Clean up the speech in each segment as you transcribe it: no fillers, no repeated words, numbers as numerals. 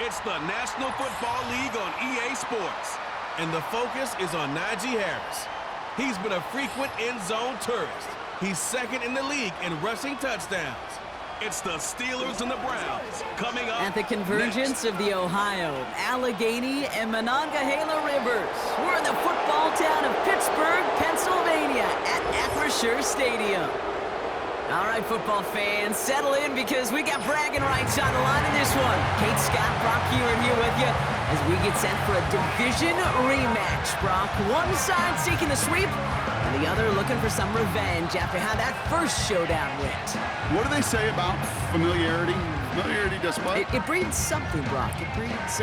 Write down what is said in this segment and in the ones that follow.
It's the National Football League on EA Sports, and the focus is on Najee Harris. He's been a frequent end-zone tourist. He's second in the league in rushing touchdowns. It's the Steelers and the Browns coming up at the convergence of the Ohio, Allegheny, and Monongahela rivers. We're in the football town of Pittsburgh, Pennsylvania at Acrisure Stadium. All right, football fans, settle in because we got bragging rights on the line in this one. Kate, Scott, Brock Hewitt here with you as we get set for a division rematch. Brock, one side seeking the sweep, and the other looking for some revenge after how that first showdown went. What do they say about familiarity? Familiarity does what? It breeds something, Brock. It breeds,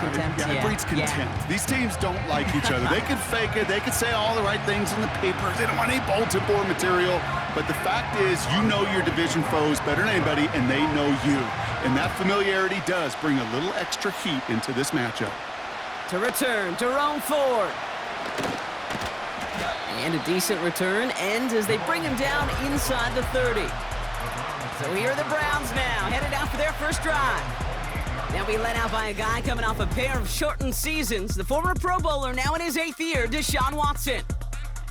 contempt. It breeds contempt. Yeah. These teams don't like each other. They can fake it. They can say all the right things in the papers. They don't want any bulletin board material. But the fact is, you know your division foes better than anybody, and they know you. And that familiarity does bring a little extra heat into this matchup. To return, Jerome Ford. And a decent return ends as they bring him down inside the 30. So here are the Browns now, headed out for their first drive. They'll be led out by a guy coming off a pair of shortened seasons. The former Pro Bowler, now in his 8th year, Deshaun Watson.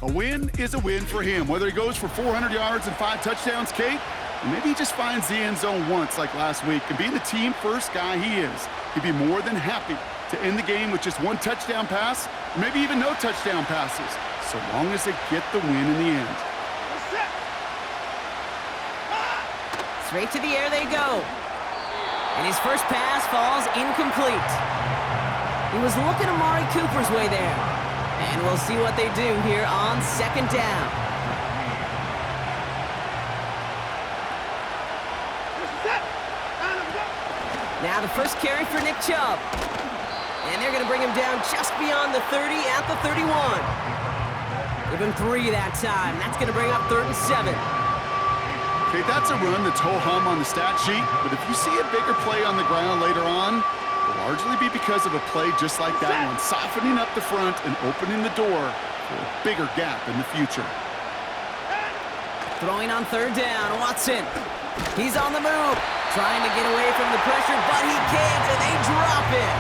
A win is a win for him, whether he goes for 400 yards and 5 touchdowns, Kate, or maybe he just finds the end zone once like last week. And being the team-first guy he is, he'd be more than happy to end the game with just 1 touchdown pass, or maybe even no touchdown passes, so long as they get the win in the end. Straight to the air they go. And his first pass falls incomplete. He was looking Amari Cooper's way there. And we'll see what they do here on second down. Now the first carry for Nick Chubb. And they're going to bring him down just beyond the 30 at the 31. Give him 3 that time. That's going to bring up 3rd and 7. Okay, that's a run that's ho-hum on the stat sheet, but if you see a bigger play on the ground later on, it'll largely be because of a play just like that one, softening up the front and opening the door for a bigger gap in the future. Throwing on 3rd down, Watson. He's on the move, trying to get away from the pressure, but he can't, and they drop it.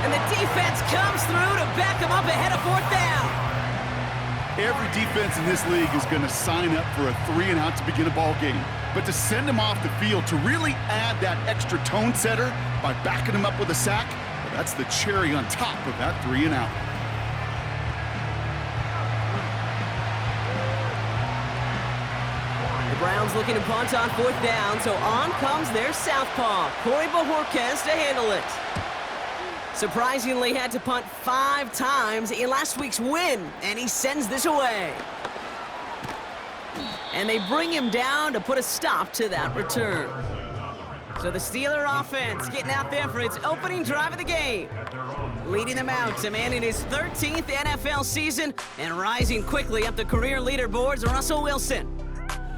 And the defense comes through to back him up ahead of 4th down. Every defense in this league is going to sign up for a 3-and-out to begin a ball game. But to send him off the field, to really add that extra tone setter by backing him up with a sack, well, that's the cherry on top of that 3-and-out. The Browns looking to punt on 4th down, so on comes their southpaw, Corey Bojorquez, to handle it. Surprisingly had to punt 5 times in last week's win, and he sends this away. And they bring him down to put a stop to that return. So the Steeler offense getting out there for its opening drive of the game. Leading them out to man in his 13th NFL season and rising quickly up the career leaderboards, Russell Wilson.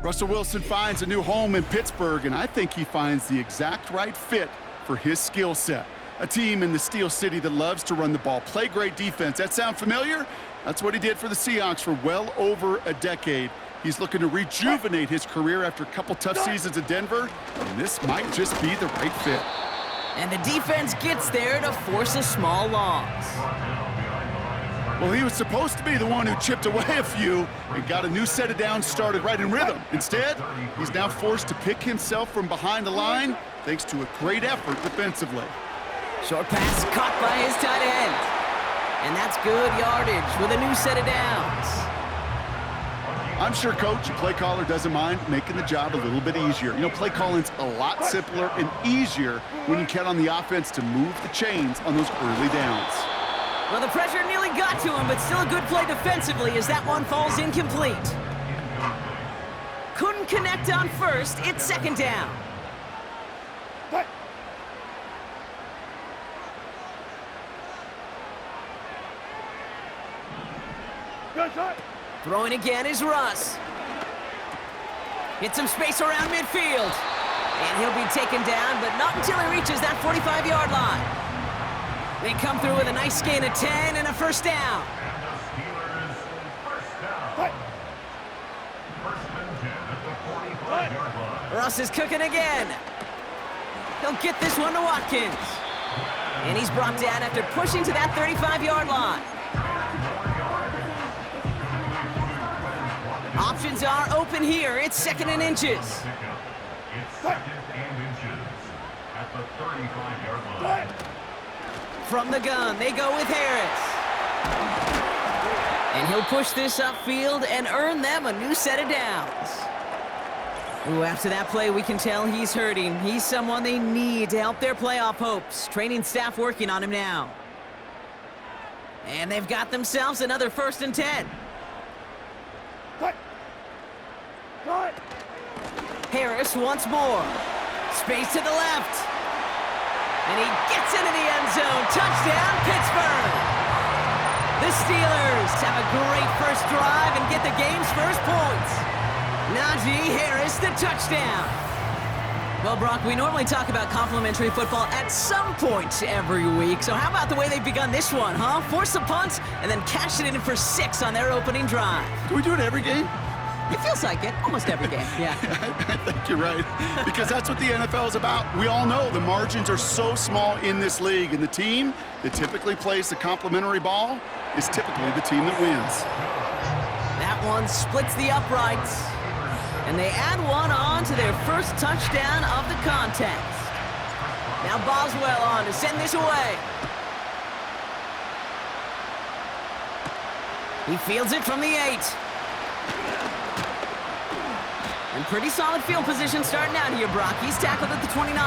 Russell Wilson finds a new home in Pittsburgh, and I think he finds the exact right fit for his skill set. A team in the Steel City that loves to run the ball, play great defense. That sound familiar? That's what he did for the Seahawks for well over a decade. He's looking to rejuvenate his career after a couple tough seasons in Denver, and this might just be the right fit. And the defense gets there to force a small loss. Well, he was supposed to be the one who chipped away a few and got a new set of downs started right in rhythm. Instead, he's now forced to pick himself from behind the line thanks to a great effort defensively. Short pass caught by his tight end. And that's good yardage with a new set of downs. I'm sure Coach, play caller, doesn't mind making the job a little bit easier. You know, play calling's a lot simpler and easier when you count on the offense to move the chains on those early downs. Well, the pressure nearly got to him, but still a good play defensively as that one falls incomplete. Couldn't connect on 1st. It's 2nd down. Throwing again is Russ. Hits some space around midfield. And he'll be taken down, but not until he reaches that 45-yard line. They come through with a nice gain of 10 and a 1st down. Russ is cooking again. He'll get this one to Watkins. And he's brought down after pushing to that 35-yard line. Options are open here. It's second and inches. It's second and inches at the 35-yard line. From the gun, they go with Harris. And he'll push this upfield and earn them a new set of downs. Ooh, after that play, we can tell he's hurting. He's someone they need to help their playoff hopes. Training staff working on him now. And they've got themselves another 1st and 10. Harris once more. Space to the left. And he gets into the end zone. Touchdown, Pittsburgh! The Steelers have a great first drive and get the game's first points. Najee Harris, the touchdown. Well, Brock, we normally talk about complimentary football at some point every week. So how about the way they've begun this one, huh? Force a punt and then cash it in for 6 on their opening drive. Do we do it every game? It feels like it. Almost every game, yeah. I think you're right, because that's what the NFL is about. We all know the margins are so small in this league, and the team that typically plays the complimentary ball is typically the team that wins. That one splits the uprights, and they add one on to their first touchdown of the contest. Now Boswell on to send this away. He fields it from the 8. And pretty solid field position starting out here, Brock. He's tackled at the 29.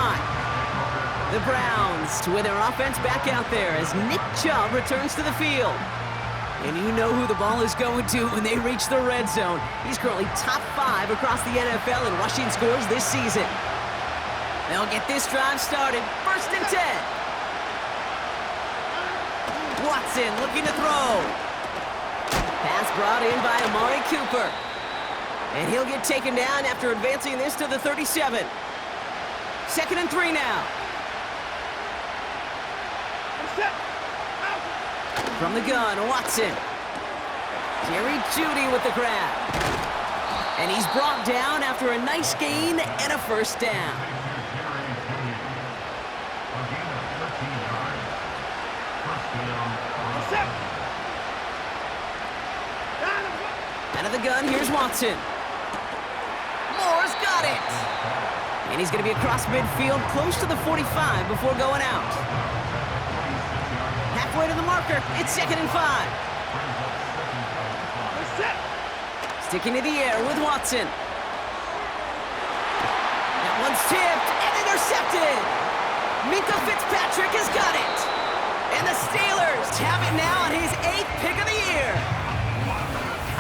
The Browns with their offense back out there as Nick Chubb returns to the field. And you know who the ball is going to when they reach the red zone. He's currently top 5 across the NFL in rushing scores this season. They'll get this drive started. 1st and 10. Watson looking to throw. Pass brought in by Amari Cooper. And he'll get taken down after advancing this to the 37. 2nd and 3 now. From the gun, Watson. Jerry Jeudy with the grab. And he's brought down after a nice gain and a 1st down. Out of the gun, here's Watson. Moore's got it. And he's going to be across midfield, close to the 45 before going out. Halfway to the marker, it's 2nd and 5. Sticking to the air with Watson. That one's tipped and intercepted. Minka Fitzpatrick has got it. And the Steelers have it now on his 8th pick of the year.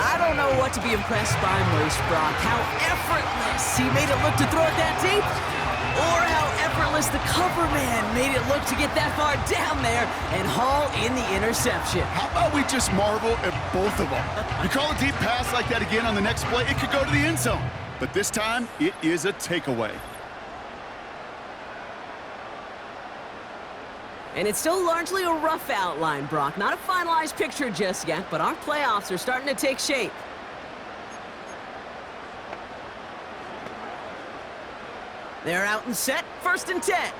I don't know what to be impressed by most, Brock. How effortless he made it look to throw it that deep, or how effortless the cover man made it look to get that far down there and haul in the interception. How about we just marvel at both of them? You call a deep pass like that again on the next play, it could go to the end zone. But this time, it is a takeaway. And it's still largely a rough outline, Brock. Not a finalized picture just yet, but our playoffs are starting to take shape. They're out and set. 1st and 10.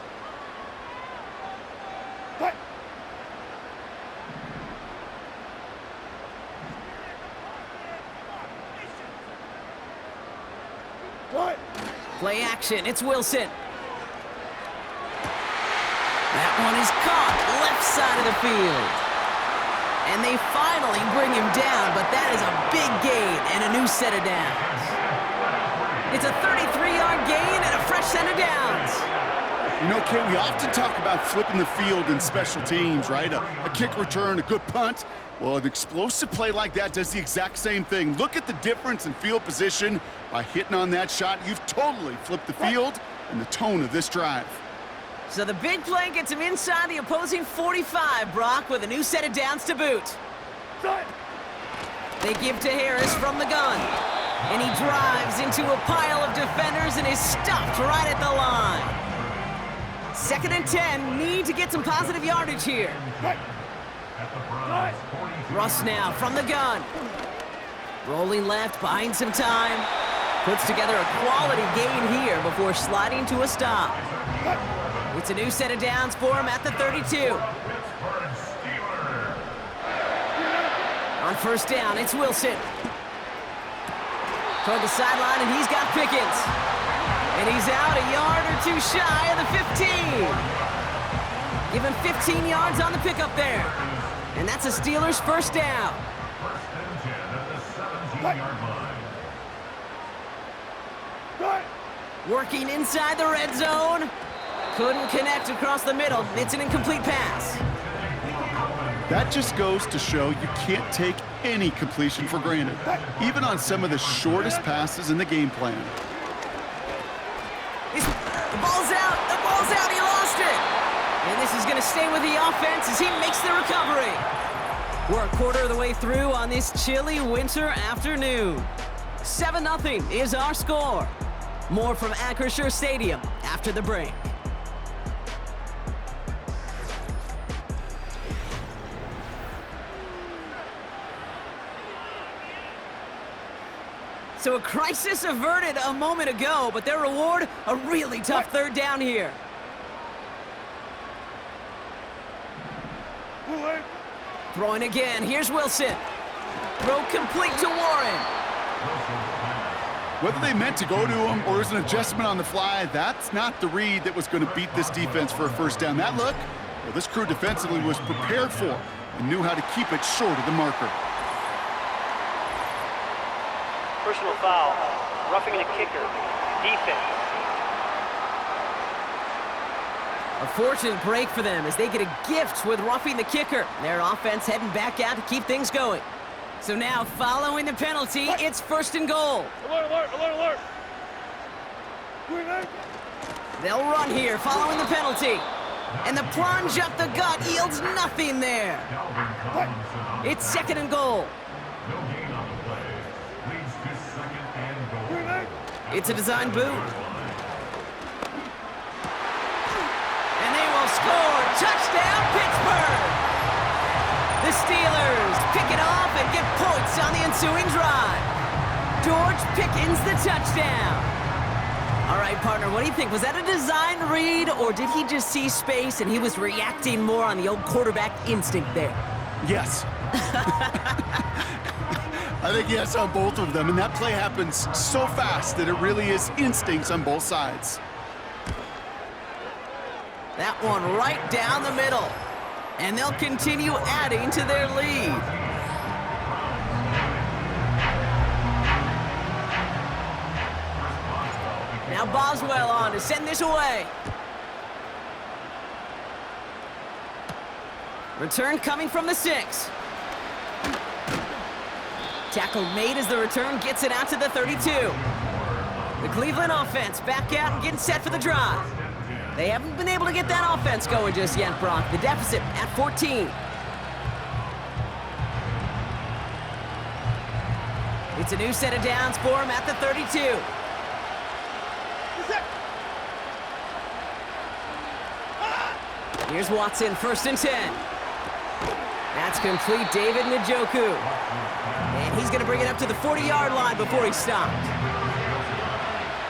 Play action. It's Wilson. That one is caught left side of the field. And they finally bring him down, but that is a big gain and a new set of downs. It's a 33-yard gain and a fresh set of downs. You know, Kate, we often talk about flipping the field in special teams, right? A kick return, a good punt. Well, an explosive play like that does the exact same thing. Look at the difference in field position. By hitting on that shot, you've totally flipped the field and the tone of this drive. So the big play gets him inside the opposing 45, Brock, with a new set of downs to boot. They give to Harris from the gun. And he drives into a pile of defenders and is stopped right at the line. 2nd and 10, need to get some positive yardage here. Russ now from the gun. Rolling left, buying some time. Puts together a quality gain here before sliding to a stop. It's a new set of downs for him at the 32. Pittsburgh Steelers. On first down, it's Wilson. Toward the sideline, and he's got Pickens. And he's out a yard or two shy of the 15. Give him 15 yards on the pickup there. And that's a Steelers first down. First and 10 at the 17-yard line. Working inside the red zone. Couldn't connect across the middle. It's an incomplete pass. That just goes to show you can't take any completion for granted, even on some of the shortest passes in the game plan. The ball's out. The ball's out. He lost it. And this is going to stay with the offense as he makes the recovery. We're a quarter of the way through on this chilly winter afternoon. 7-0 is our score. More from Acrisure Stadium after the break. So a crisis averted a moment ago, but their reward, a really tough third down here. Throwing again, here's Wilson. Throw complete to Warren. Whether they meant to go to him or there's an adjustment on the fly, that's not the read that was going to beat this defense for a first down. That look, well, this crew defensively was prepared for and knew how to keep it short of the marker. Personal foul, roughing the kicker, defense. A fortunate break for them as they get a gift with roughing the kicker. Their offense heading back out to keep things going. So now, following the penalty, it's first and goal. Alert. They'll run here following the penalty. And the plunge up the gut yields nothing there. It's second and goal. No gain on the play. Leads to second and goal. It's a design boot. And they will score. Touchdown, Pittsburgh! The Steelers pick it off and get points on the ensuing drive. George Pickens the touchdown. All right, partner, what do you think? Was that a design read, or did he just see space and he was reacting more on the old quarterback instinct there? Yes. I think yes on both of them, and that play happens so fast that it really is instincts on both sides. That one right down the middle. And they'll continue adding to their lead. Now Boswell on to send this away. Return coming from the 6. Tackle made as the return gets it out to the 32. The Cleveland offense back out and getting set for the drive. They haven't been able to get that offense going just yet, Brock. The deficit at 14. It's a new set of downs for him at the 32. Here's Watson, first and 10. That's complete, David Njoku. And he's going to bring it up to the 40-yard line before he stopped.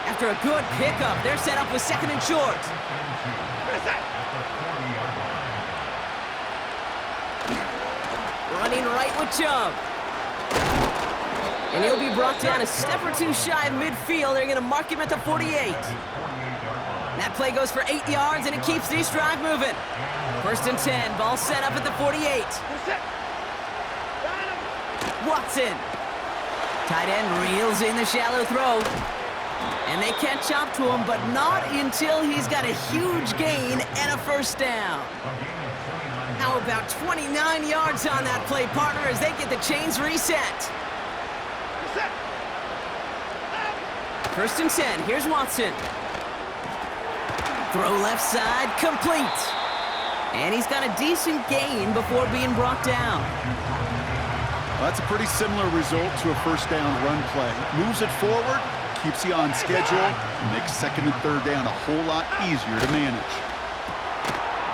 After a good pickup, they're set up with second and short. Running right with Chubb. And he'll be brought down a step or two shy of midfield. They're going to mark him at the 48. That play goes for 8 yards, and it keeps this drive moving. First and 10, ball set up at the 48. Watson. Tight end reels in the shallow throw. And they catch up to him, but not until he's got a huge gain and a first down. How about 29 yards on that play, partner, as they get the chains reset. First and 10, here's Watson. Throw left side, complete. And he's got a decent gain before being brought down. Well, that's a pretty similar result to a first down run play. Moves it forward, keeps you on schedule, and makes second and third down a whole lot easier to manage.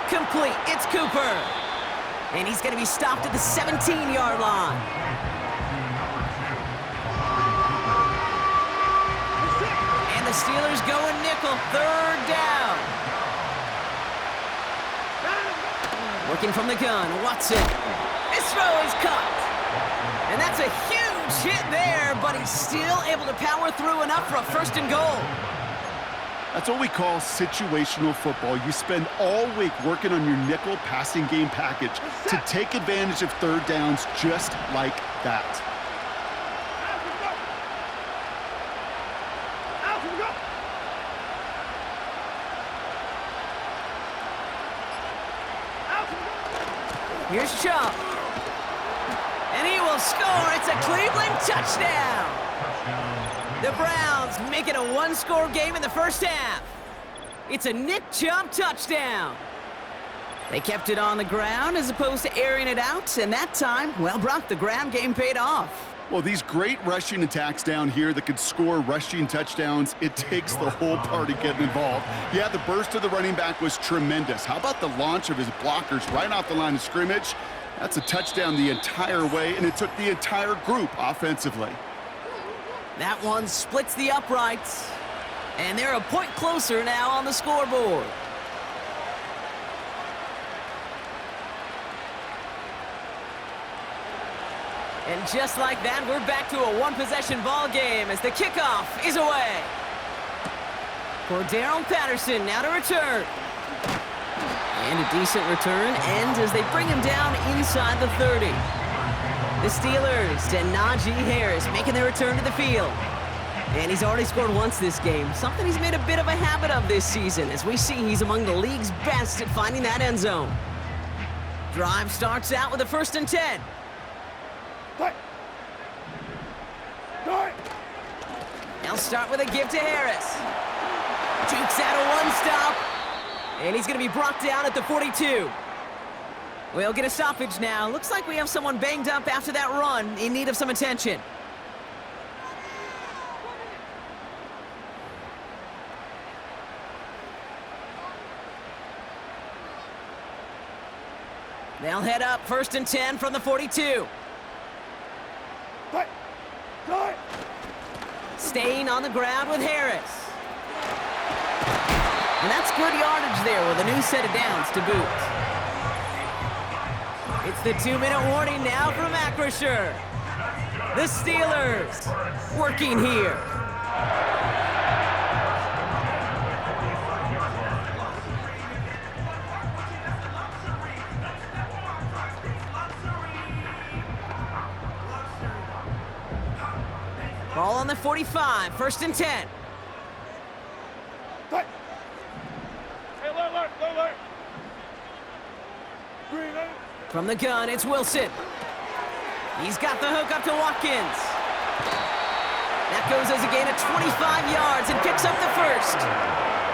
Complete, it's Cooper. And he's going to be stopped at the 17-yard line. And the Steelers go a nickel, third down. Working from the gun, Watson. His throw is caught. And that's a huge hit there, but he's still able to power through enough for a first and goal. That's what we call situational football. You spend all week working on your nickel passing game package to take advantage of third downs just like that. Here's Chubb. And he will score. It's a Cleveland touchdown. The Browns make it a one-score game in the first half. It's a Nick Chubb touchdown. They kept it on the ground as opposed to airing it out, and that time, well, Brock, the ground game paid off. Well, these great rushing attacks down here that could score rushing touchdowns, it takes the whole party getting involved. Yeah, the burst of the running back was tremendous. How about the launch of his blockers right off the line of scrimmage? That's a touchdown the entire way, and it took the entire group offensively. That one splits the uprights, and they're a point closer now on the scoreboard. And just like that, we're back to a one-possession ball game as the kickoff is away. Cordero Patterson now to return. And a decent return ends as they bring him down inside the 30. The Steelers to Najee Harris making their return to the field. And he's already scored once this game, something he's made a bit of a habit of this season. As we see, he's among the league's best at finding that end zone. Drive starts out with a 1st and 10. They'll start with a give to Harris. Jukes out a one-stop. And he's going to be brought down at the 42. We'll get a stoppage now. Looks like we have someone banged up after that run, in need of some attention. They'll head up 1st and 10 from the 42. Staying on the ground with Harris. And that's good yardage there with a new set of downs to boot. It's the 2-minute warning now from Acrisure. The Steelers working here. Ball on the 45, 1st and 10. From the gun, it's Wilson. He's got the hook up to Watkins. That goes as a gain of 25 yards and picks up the 1st.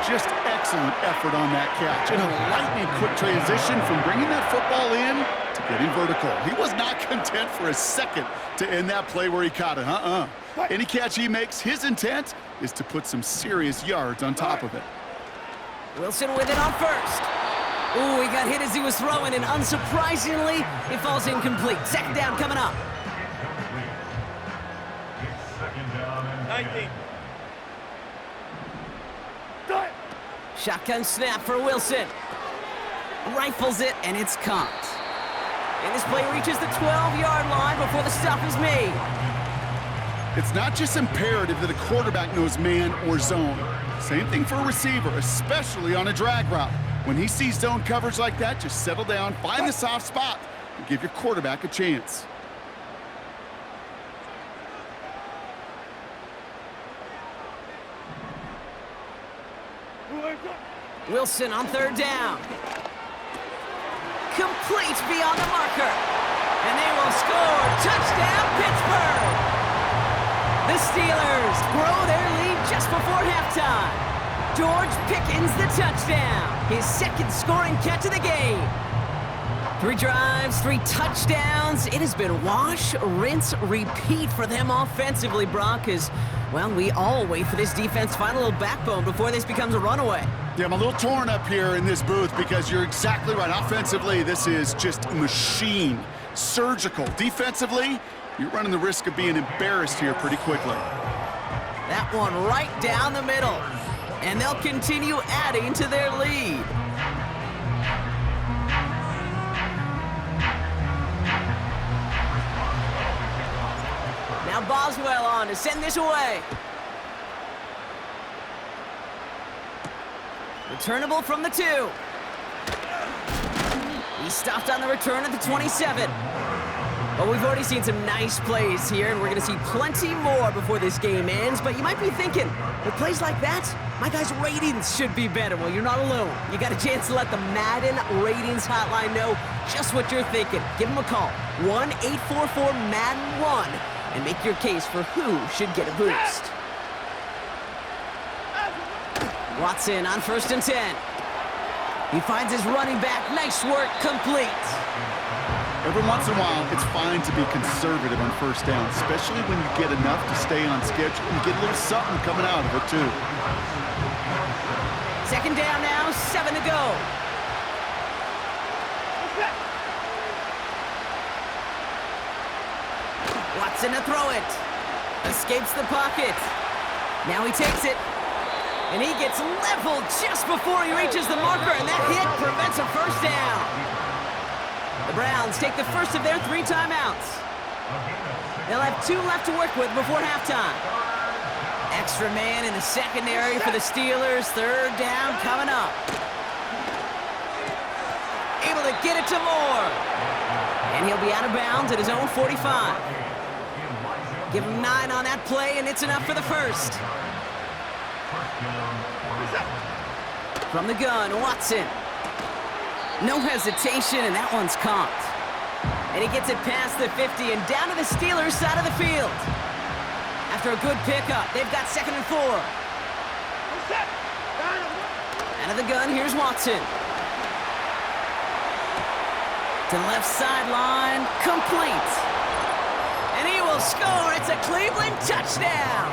Just excellent effort on that catch and a lightning quick transition from bringing that football in to getting vertical. He was not content for a second to end that play where he caught it. Any catch he makes, his intent is to put some serious yards on top of it. Wilson with it on 1st. Ooh, he got hit as he was throwing, and unsurprisingly, it falls incomplete. 2nd down coming up. 19. Shotgun snap for Wilson. Rifles it, and it's caught. And this play reaches the 12-yard line before the stop is made. It's not just imperative that a quarterback knows man or zone. Same thing for a receiver, especially on a drag route. When he sees zone coverage like that, just settle down, find the soft spot, and give your quarterback a chance. Wilson on 3rd down. Complete beyond the marker. And they will score. Touchdown, Pittsburgh! The Steelers grow their lead just before halftime. George Pickens the touchdown. His 2nd scoring catch of the game. 3 drives, 3 touchdowns. It has been wash, rinse, repeat for them offensively, Brock, as, well, we all wait for this defense to find a little backbone before this becomes a runaway. Yeah, I'm a little torn up here in this booth because you're exactly right. Offensively, this is just a machine. Surgical. Defensively, you're running the risk of being embarrassed here pretty quickly. That one right down the middle. And they'll continue adding to their lead. touchdown to send this away. Returnable from the 2. He stopped on the return at the 27. Well, we've already seen some nice plays here, and we're going to see plenty more before this game ends. But you might be thinking, with plays like that, my guys' ratings should be better. Well, you're not alone. You got a chance to let the Madden Ratings Hotline know just what you're thinking. Give them a call, 1-844-MADDEN-1, and make your case for who should get a boost. Watson on 1st and 10. He finds his running back. Nice work, complete. Every once in a while, it's fine to be conservative on 1st down, especially when you get enough to stay on schedule and get a little something coming out of it, too. 2nd down now, 7 to go. Watson to throw it. Escapes the pocket. Now he takes it. And he gets leveled just before he reaches the marker, and that hit prevents a 1st down. The Browns take the first of their 3 timeouts. They'll have 2 left to work with before halftime. Extra man in the secondary for the Steelers. 3rd down coming up. Able to get it to Moore. And he'll be out of bounds at his own 45. Give him 9 on that play, and it's enough for the 1st. From the gun, Watson. No hesitation, and that one's caught. And he gets it past the 50 and down to the Steelers' side of the field. After a good pickup, they've got 2nd and 4. Out of the gun, here's Watson. To the left sideline, complete. And he will score. It's a Cleveland touchdown.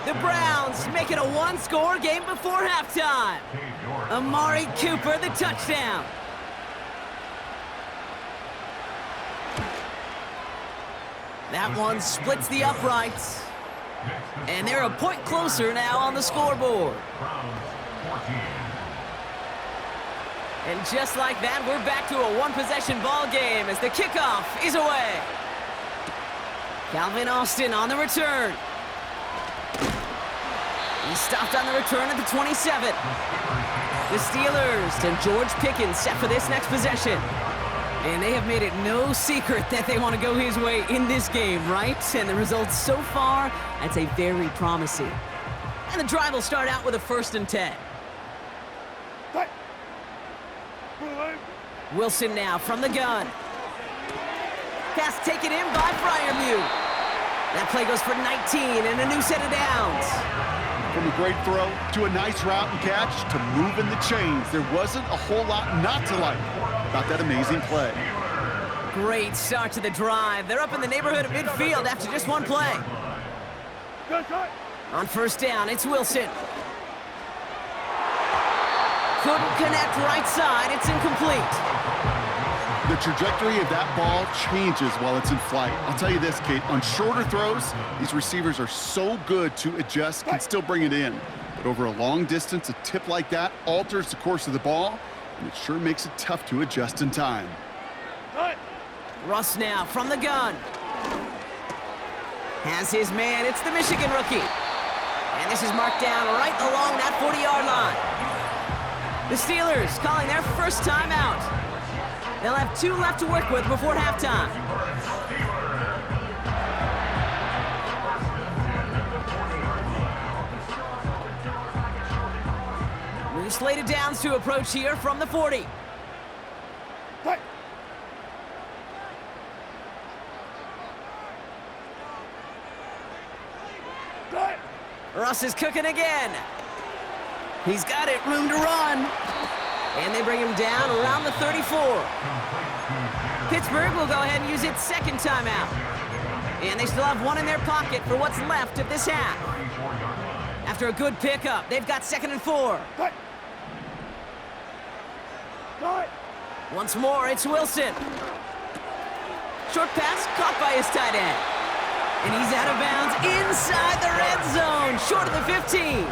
The Browns make it a 1-score game before halftime. Amari Cooper, the touchdown. That one splits the uprights. And they're a point closer now on the scoreboard. And just like that, we're back to a 1-possession ball game as the kickoff is away. Calvin Austin on the return. He stopped on the return at the 27. The Steelers and George Pickens set for this next possession. And they have made it no secret that they want to go his way in this game, right? And the results so far, I'd say very promising. And the drive will start out with a 1st and 10. Wilson now from the gun. Pass taken in by Freiermuth. That play goes for 19 and a new set of downs. From a great throw to a nice route and catch to moving the chains, there wasn't a whole lot not to like about that amazing play. Great start to the drive. They're up in the neighborhood of midfield after just 1 play. On 1st down, it's Wilson. Couldn't connect right side. It's incomplete. The trajectory of that ball changes while it's in flight. I'll tell you this, Kate, on shorter throws, these receivers are so good to adjust, can still bring it in. But over a long distance, a tip like that alters the course of the ball, and it sure makes it tough to adjust in time. Russ now from the gun. Has his man. It's the Michigan rookie. And this is marked down right along that 40-yard line. The Steelers calling their first timeout. They'll have 2 left to work with before halftime. New slated downs to approach here from the 40. Russ is cooking again. He's got it, room to run. And they bring him down around the 34. Pittsburgh will go ahead and use its 2nd timeout. And they still have 1 in their pocket for what's left of this half. After a good pickup, they've got 2nd and 4. Once more, it's Wilson. Short pass caught by his tight end. And he's out of bounds inside the red zone, short of the 15.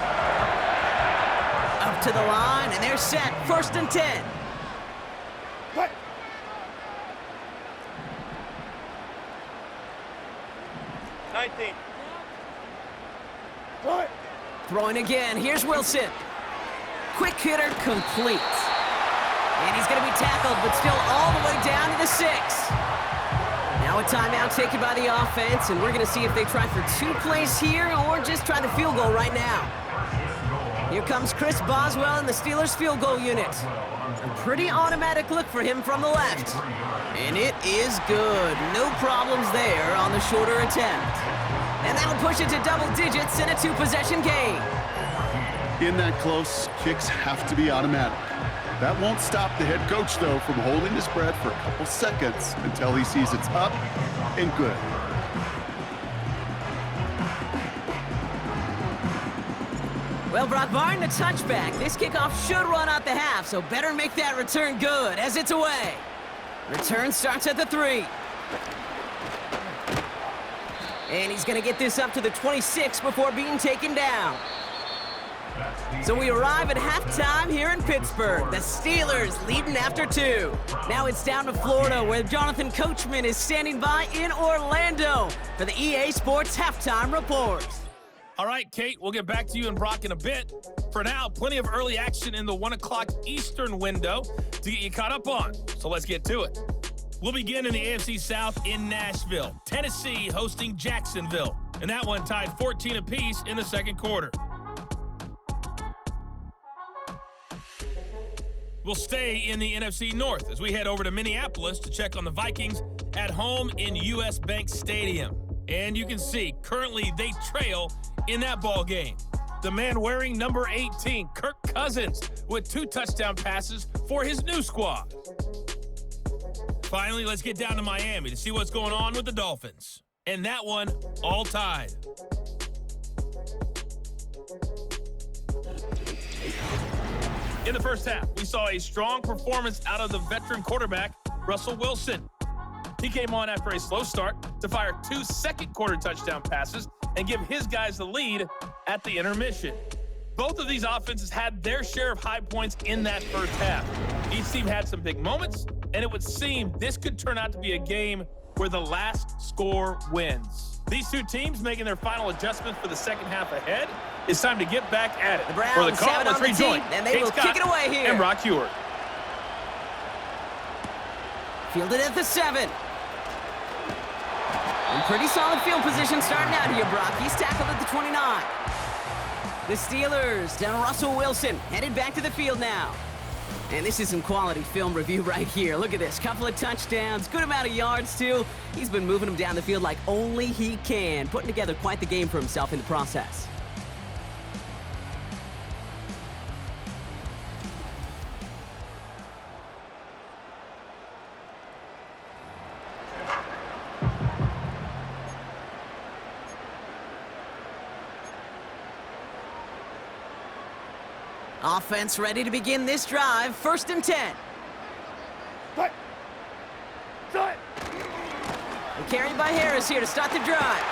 Up to the line, and they're set. 1st and 10. 19. Throwing again. Here's Wilson. Quick hitter complete. And he's going to be tackled, but still all the way down to the 6. Now a timeout taken by the offense, and we're going to see if they try for 2 plays here or just try the field goal right now. Here comes Chris Boswell in the Steelers field goal unit. A pretty automatic look for him from the left. And it is good. No problems there on the shorter attempt. And that'll push it to double digits in a 2-possession game. In that close, kicks have to be automatic. That won't stop the head coach, though, from holding his breath for a couple seconds until he sees it's up and good. Well, Brock, barring the touchback, this kickoff should run out the half, so better make that return good as it's away. Return starts at the 3. And he's going to get this up to the 26 before being taken down. So we arrive at halftime here in Pittsburgh. The Steelers leading after 2. Now it's down to Florida, where Jonathan Coachman is standing by in Orlando for the EA Sports Halftime Report. All right, Kate, we'll get back to you and Brock in a bit. For now, plenty of early action in the 1 o'clock Eastern window to get you caught up on. So let's get to it. We'll begin in the AFC South in Nashville. Tennessee hosting Jacksonville. And that one tied 14 apiece in the second quarter. We'll stay in the NFC North as we head over to Minneapolis to check on the Vikings at home in US Bank Stadium. And you can see, currently they trail in that ball game. The man wearing number 18, Kirk Cousins, with 2 touchdown passes for his new squad. Finally, let's get down to Miami to see what's going on with the Dolphins. And that one, all tied. In the first half, we saw a strong performance out of the veteran quarterback, Russell Wilson. He came on after a slow start to fire 2 second-quarter touchdown passes and give his guys the lead at the intermission. Both of these offenses had their share of high points in that first half. Each team had some big moments, and it would seem this could turn out to be a game where the last score wins. These 2 teams making their final adjustment for the second half ahead. It's time to get back at it. The Browns for the call, have it let's on the rejoin team, and they Kate will Scott kick it away here. and Brock Heward. Fielded at the 7. In pretty solid field position starting out here, Brock. He's tackled at the 29. The Steelers down Russell Wilson, headed back to the field now. And this is some quality film review right here. Look at this. Couple of touchdowns, good amount of yards, too. He's been moving them down the field like only he can, putting together quite the game for himself in the process. Offense ready to begin this drive. 1st and 10. Carried by Harris here to start the drive.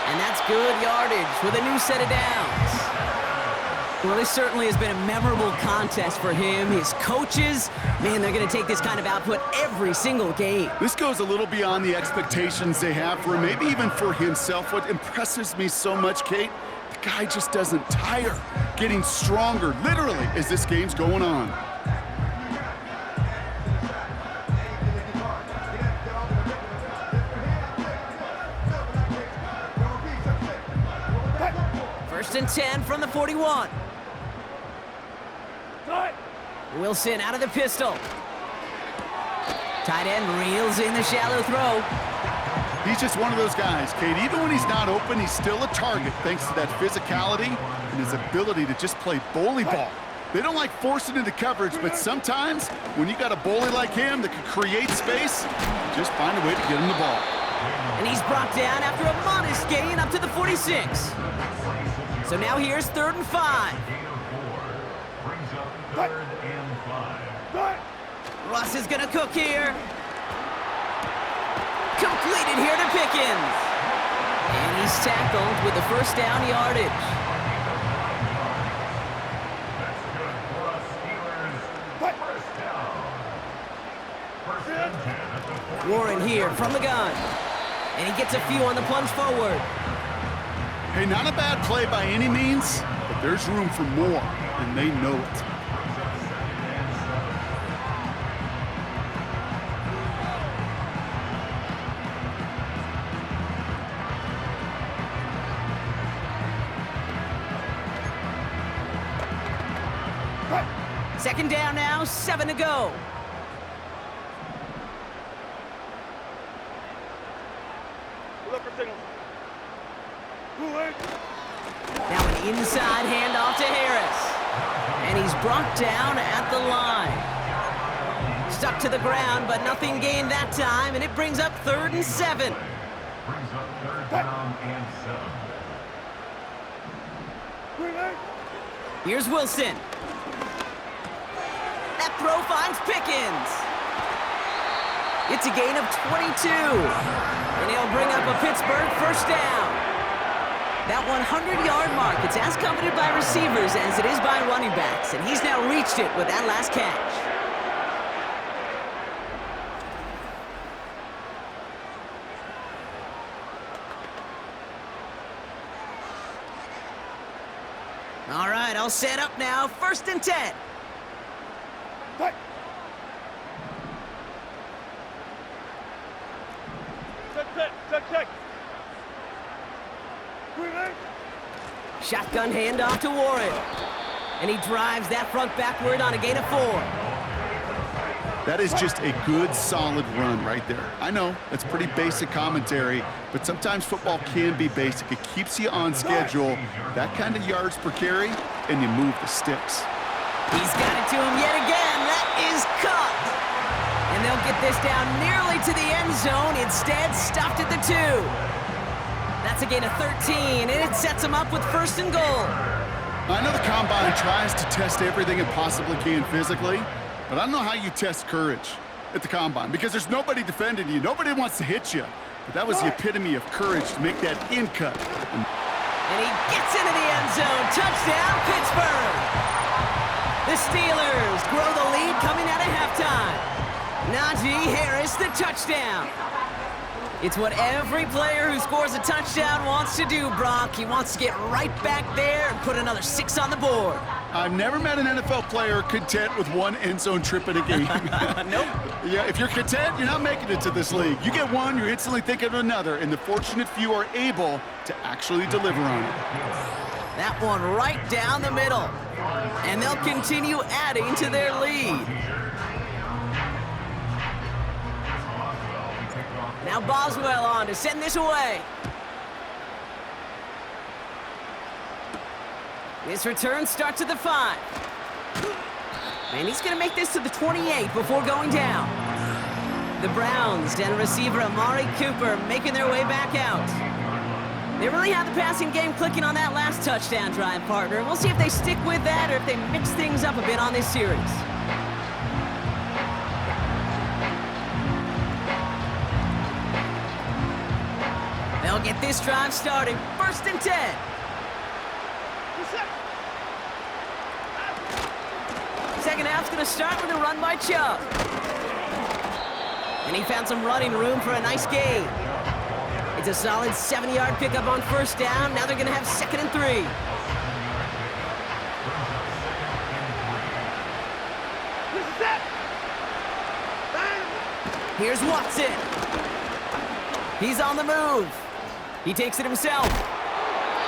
And that's good yardage with a new set of downs. Well, this certainly has been a memorable contest for him. His coaches, man, they're going to take this kind of output every single game. This goes a little beyond the expectations they have for him, maybe even for himself. What impresses me so much, Kate, the guy just doesn't tire, getting stronger, literally, as this game's going on. First and 10 from the 41. Wilson out of the pistol. Tight end reels in the shallow throw. He's just one of those guys, Kate. Even when he's not open, he's still a target thanks to that physicality and his ability to just play bully ball. They don't like forcing into coverage, but sometimes when you got a bully like him that can create space, just find a way to get him the ball. And he's brought down after a modest gain up to the 46. So now here's 3rd and 5. Brings up 3rd and 5. Russ is gonna cook here. Completed here to Pickens. And he's tackled with the first down yardage. That's good for us Steelers. First down. First and 10 at the 40. Warren here from the gun. And he gets a few on the plunge forward. Hey, not a bad play by any means, but there's room for more, and they know it. Second down now, 7 to go. Now an inside handoff to Harris. And he's brought down at the line. Stuck to the ground, but nothing gained that time, and it brings up 3rd and 7. Brings up 3rd down and 7. Here's Wilson. That throw finds Pickens. It's a gain of 22. And he'll bring up a Pittsburgh first down. That 100-yard mark, it's as coveted by receivers as it is by running backs. And he's now reached it with that last catch. All right, all set up now. 1st and 10. Check. Shotgun handoff to Warren. And he drives that front backward on a gain of 4. That is just a good, solid run right there. I know, that's pretty basic commentary, but sometimes football can be basic. It keeps you on schedule, that kind of yards per carry, and you move the sticks. He's got it to him yet again. That is caught. And they'll get this down nearly to the end zone. Instead, stopped at the 2. That's a gain of 13, and it sets him up with 1st and goal. I know the Combine tries to test everything it possibly can physically, but I don't know how you test courage at the Combine because there's nobody defending you. Nobody wants to hit you. But that was the epitome of courage to make that in cut. And he gets into the end zone. Touchdown, Pittsburgh. The Steelers grow the lead coming out of halftime. Najee Harris, the touchdown. It's what every player who scores a touchdown wants to do, Brock. He wants to get right back there and put another 6 on the board. I've never met an NFL player content with 1 end zone trip in a game. Nope. Yeah, if you're content, you're not making it to this league. You get one, you're instantly thinking of another, and the fortunate few are able to actually deliver on it. That one right down the middle. And they'll continue adding to their lead. Now Boswell on to send this away. This return starts at the 5. And he's going to make this to the 28 before going down. The Browns and receiver Amari Cooper making their way back out. They really have the passing game clicking on that last touchdown drive, partner. We'll see if they stick with that or if they mix things up a bit on this series. They'll get this drive started. 1st and 10. Second half's going to start with a run by Chubb. And he found some running room for a nice gain. It's a solid 70-yard pickup on 1st down. Now they're going to have 2nd and 3. Here's Watson. He's on the move. He takes it himself.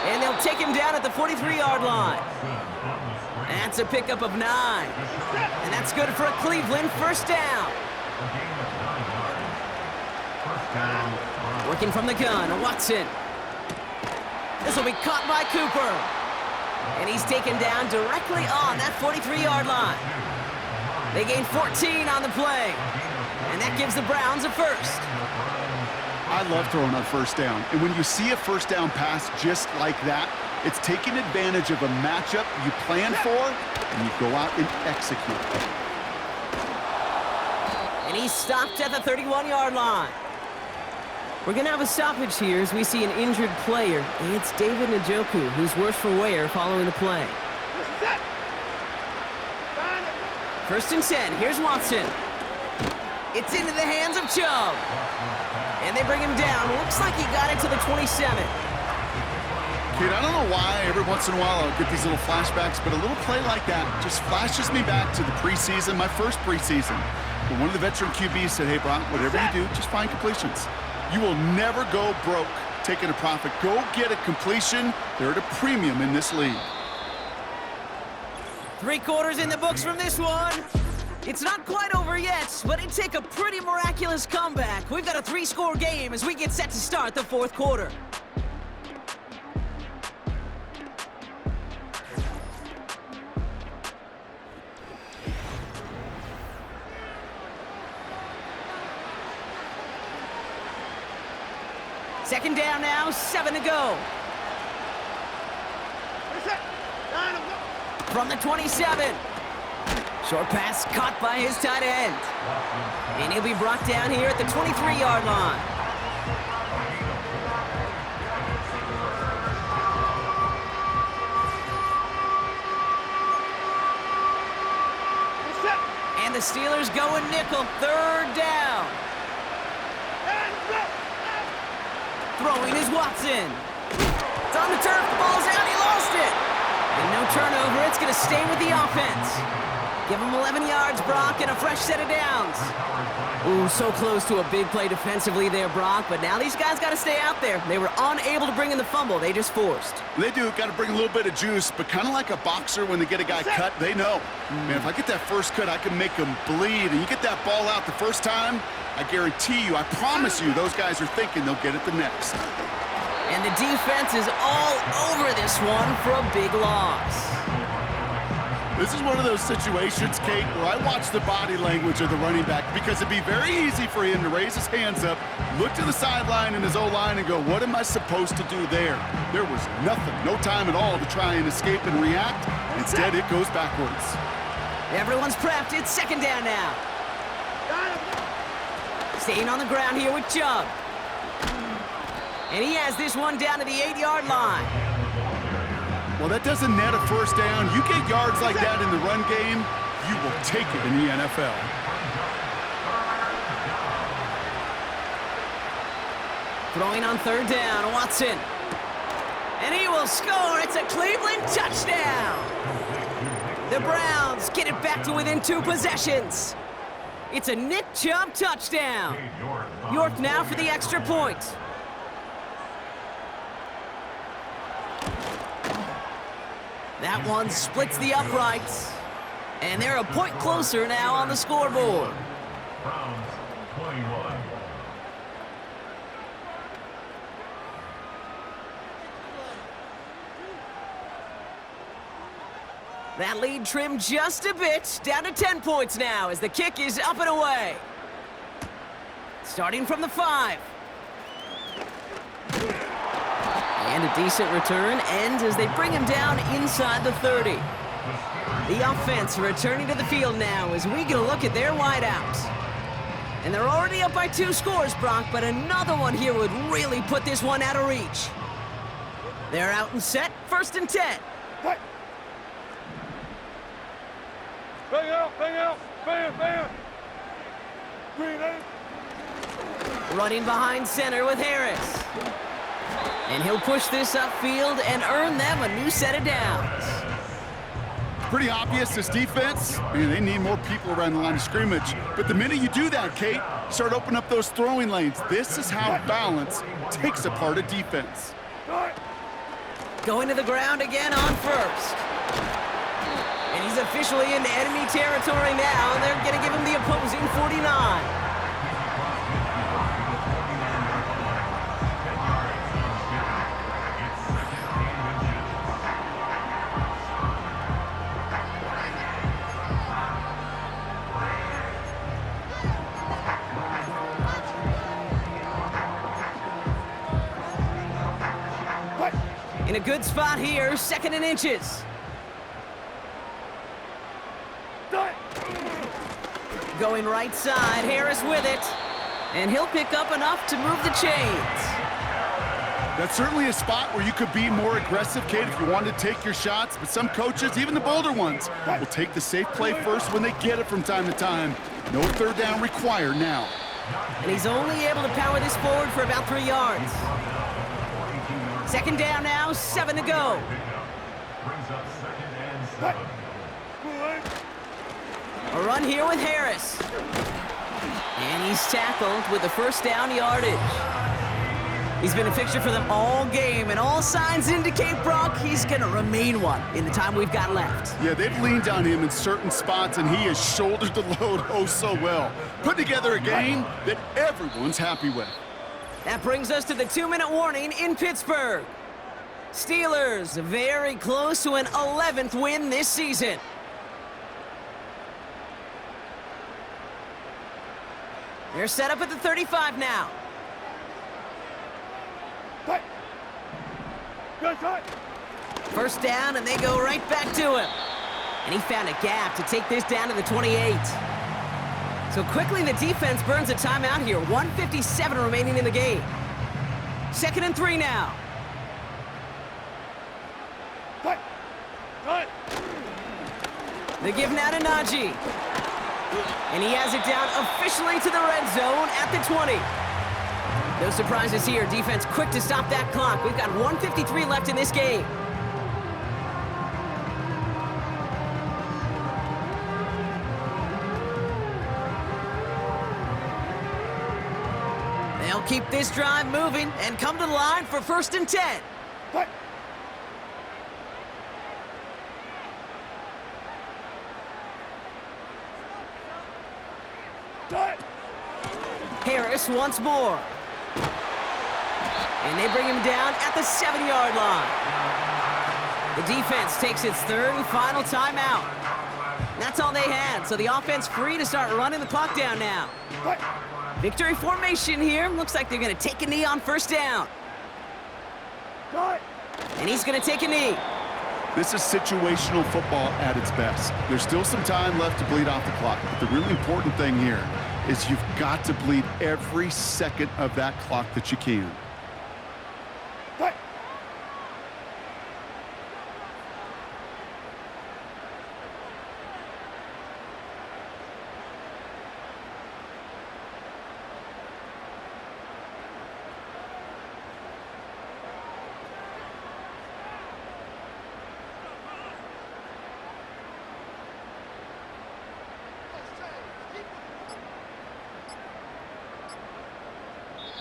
And they'll take him down at the 43-yard line. That's a pickup of 9. And that's good for a Cleveland 1st down. Working from the gun, Watson. This will be caught by Cooper. And he's taken down directly on that 43-yard line. They gain 14 on the play. And that gives the Browns a 1st. I love throwing on 1st down. And when you see a 1st down pass just like that, it's taking advantage of a matchup you plan for, and you go out and execute. And he's stopped at the 31-yard line. We're going to have a stoppage here as we see an injured player. It's David Njoku, who's worse for wear following the play. 1st and 10. Here's Watson. It's into the hands of Chubb. And they bring him down. Looks like he got it to the 27. Kate, I don't know why every once in a while I'll get these little flashbacks, but a little play like that just flashes me back to the preseason, my first preseason. When one of the veteran QBs said, hey, Brock, whatever you do, just find completions. You will never go broke taking a profit. Go get a completion. They're at a premium in this league. 3 quarters in the books from this one. It's not quite over yet, but it'd take a pretty miraculous comeback. We've got a 3-score game as we get set to start the 4th quarter. Second down now, 7 to go. From the 27. Short pass caught by his tight end. And he'll be brought down here at the 23-yard line. And the Steelers going nickel, 3rd down. Throwing is Watson. It's on the turf, the ball's out, he lost it. And no turnover, it's gonna stay with the offense. Give him 11 yards, Brock, and a fresh set of downs. Ooh, so close to a big play defensively there, Brock, but now these guys gotta stay out there. They were unable to bring in the fumble, they just forced. They do, got to bring a little bit of juice, but kind of like a boxer when they get a guy cut, they know. Man, if I get that first cut, I can make them bleed, and you get that ball out the first time, I guarantee you, I promise you, those guys are thinking they'll get it the next. And the defense is all over this one for a big loss. This is one of those situations, Kate, where I watch the body language of the running back because it'd be very easy for him to raise his hands up, look to the sideline in his O-line and go, what am I supposed to do there? There was nothing, no time at all to try and escape and react. Instead, it goes backwards. Everyone's prepped. It's 2nd down now. Staying on the ground here with Chubb. And he has this one down to the 8-yard line. Well, that doesn't net a first down. You get yards like that in the run game, you will take it in the NFL. Throwing on 3rd down, Watson. And he will score. It's a Cleveland touchdown. The Browns get it back to within 2 possessions. It's a Nick Chubb touchdown. York now for the extra point. That one splits the uprights. And they're a point closer now on the scoreboard. Browns 21. That lead trimmed just a bit, down to 10 points now as the kick is up and away. Starting from the 5. And a decent return ends as they bring him down inside the 30. The offense returning to the field now as we get a look at their wideouts. And they're already up by 2 scores, Brock, but another one here would really put this one out of reach. They're out and set, 1st and 10. Bang out, bang. Green, Running behind center with Harris. And he'll push this upfield and earn them a new set of downs. Pretty obvious, this defense, man, they need more people around the line of scrimmage. But the minute you do that, Kate, start opening up those throwing lanes. This is how balance takes apart a defense. Going to the ground again on 1st. And he's officially into enemy territory now, and they're going to give him the opposing 49. In a good spot here, 2nd and inches. Going right side, Harris with it. And he'll pick up enough to move the chains. That's certainly a spot where you could be more aggressive, Kate, if you wanted to take your shots. But some coaches, even the bolder ones, will take the safe play first when they get it from time to time. No 3rd down required now. And he's only able to power this forward for about 3 yards. Second down now, 7 to go. Brings up 2nd and 7. A run here with Harris. And he's tackled with the first down yardage. He's been a fixture for them all game, and all signs indicate, Brock, he's going to remain one in the time we've got left. Yeah, they've leaned on him in certain spots, and he has shouldered the load oh so well. Put together a game that everyone's happy with. That brings us to the 2-minute warning in Pittsburgh. Steelers very close to an 11th win this season. They're set up at the 35 now. First down, and they go right back to him. And he found a gap to take this down to the 28. So quickly the defense burns a timeout here. 1:57 remaining in the game. 2nd and 3 now. The give now to Najee. And he has it down officially to the red zone at the 20. No surprises here. Defense quick to stop that clock. We've got 1:53 left in this game. They'll keep this drive moving and come to the line for 1st and 10. Harris once more. And they bring him down at the 7-yard line. The defense takes its 3rd and final timeout. That's all they had, so the offense free to start running the clock down now. Victory formation here. Looks like they're going to take a knee on 1st down. And he's going to take a knee. This is situational football at its best. There's still some time left to bleed off the clock, but the really important thing here is you've got to bleed every second of that clock that you can.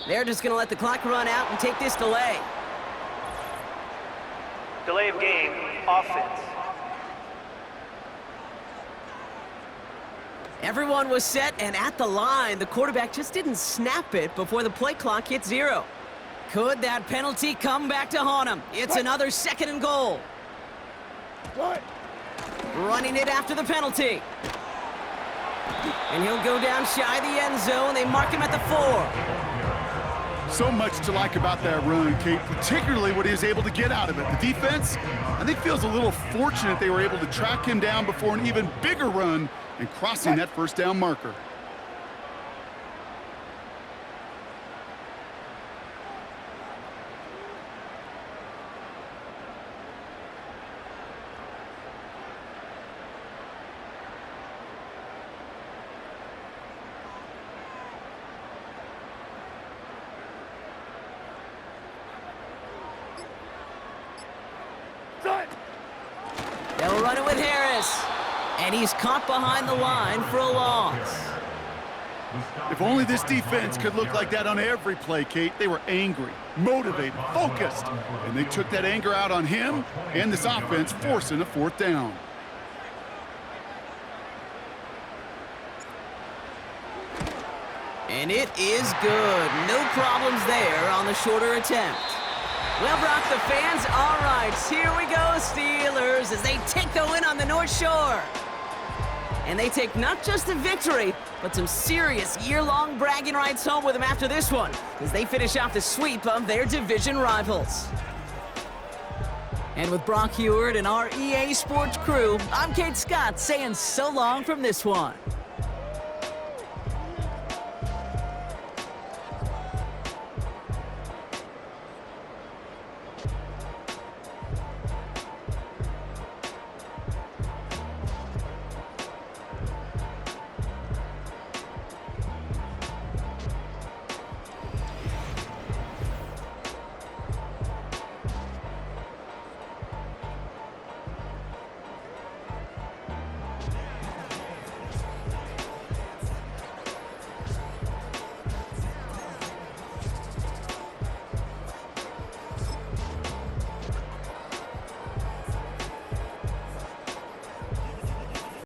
They're just going to let the clock run out and take this delay. Delay of game, offense. Everyone was set and at the line. The quarterback just didn't snap it before the play clock hit 0. Could that penalty come back to haunt him? It's another 2nd and goal. Running it after the penalty. And he'll go down shy of the end zone. They mark him at the 4. So much to like about that run, Kate, particularly what he was able to get out of it. The defense, I think, feels a little fortunate they were able to track him down before an even bigger run and crossing that 1st down marker. They'll run it with Harris. And he's caught behind the line for a loss. If only this defense could look like that on every play, Kate. They were angry, motivated, focused, and they took that anger out on him and this offense, forcing a 4th down. And it is good. No problems there on the shorter attempt. Well, Brock, the fans, all right, here we go, Steelers, as they take the win on the North Shore. And they take not just the victory, but some serious year-long bragging rights home with them after this one, as they finish off the sweep of their division rivals. And with Brock Heward and our EA Sports crew, I'm Kate Scott saying so long from this one.